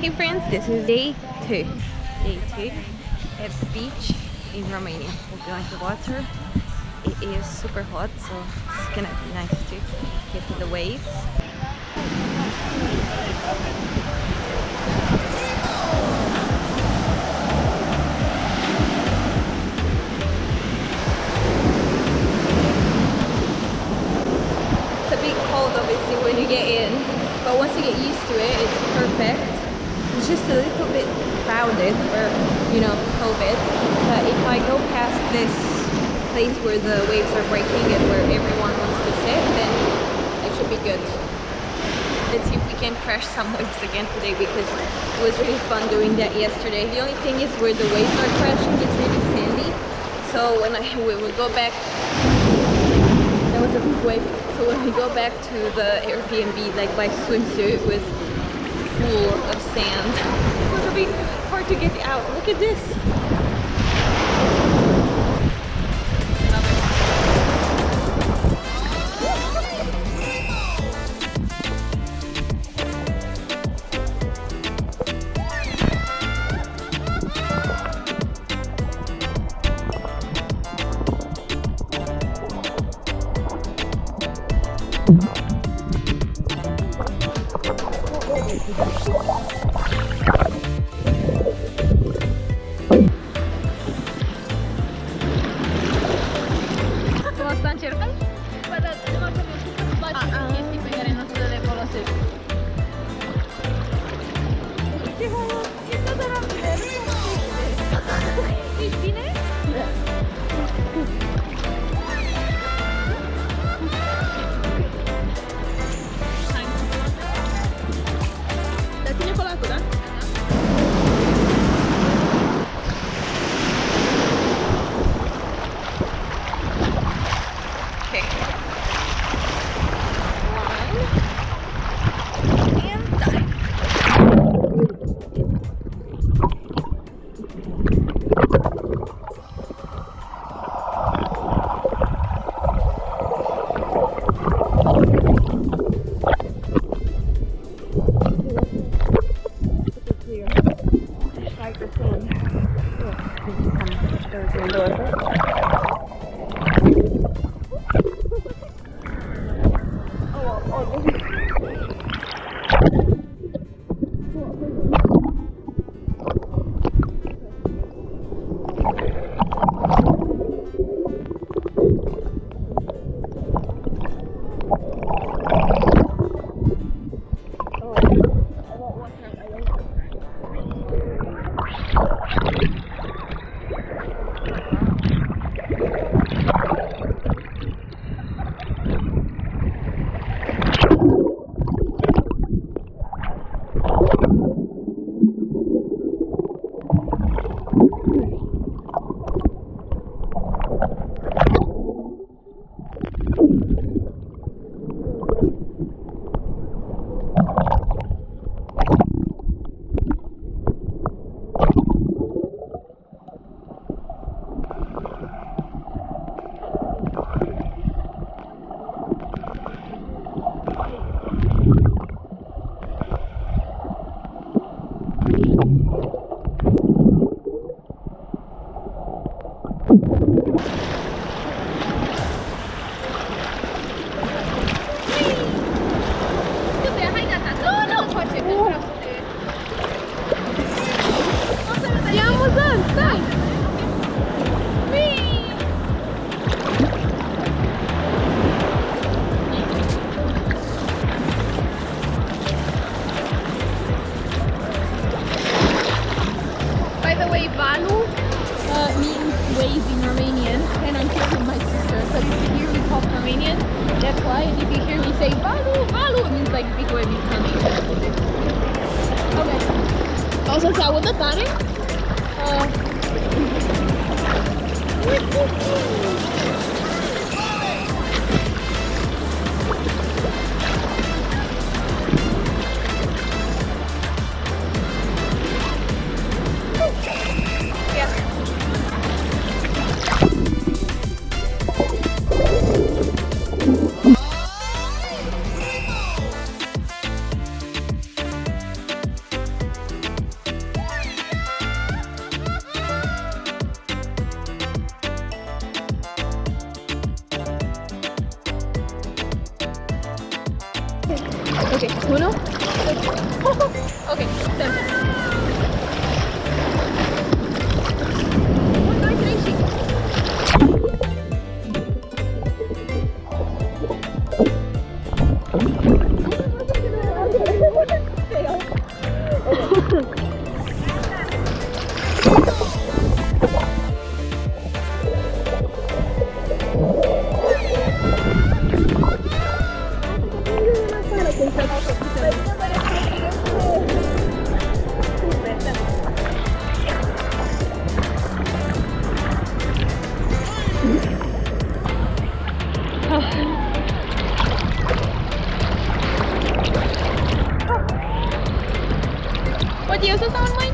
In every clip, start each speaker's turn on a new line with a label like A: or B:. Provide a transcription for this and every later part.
A: Hey friends, this is day two. Day two at the beach in Romania. We'll go into the water. It is super hot, so it's gonna be nice to get to the waves. It's a bit cold obviously when you get in, but once you get used to it, it's perfect. It's just a little bit crowded for, you know, COVID. But if I go past this place where the waves are breaking and where everyone wants to sit, then it should be good. Let's see if we can crash some waves again today, because it was really fun doing that yesterday. The only thing is where the waves are crashing, it's really sandy. So when we go back, that was a big wave. So when we go back to the Airbnb, like by swimsuit, it was full of sand. It was a bit hard to get out. Look at this.
B: Means in Romanian, and I'm here with my sister. So if you hear me talk Romanian, that's why. And if you hear me say valu, valu, it means like big wave is coming. Okay. O să se audă tare? Uno? Okay, done. What guy can I see? What do you also sound like?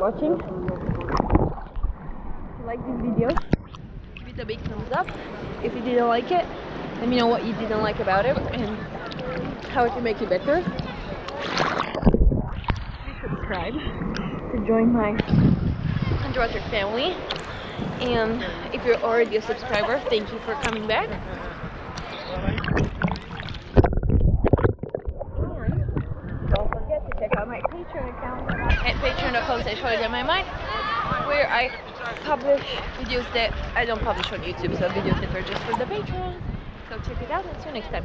B: Watching. If you like this video, give it a big thumbs up. If you didn't like it, let me know what you didn't like about it and how it can make it better. Please subscribe to join my underwater family. And if you're already a subscriber, thank you for coming back. Don't forget to check out my Patreon account at patreon.com/holidayonmymind, where I publish videos that I don't publish on YouTube, so videos that are just for the Patreon. So check it out and see you next time.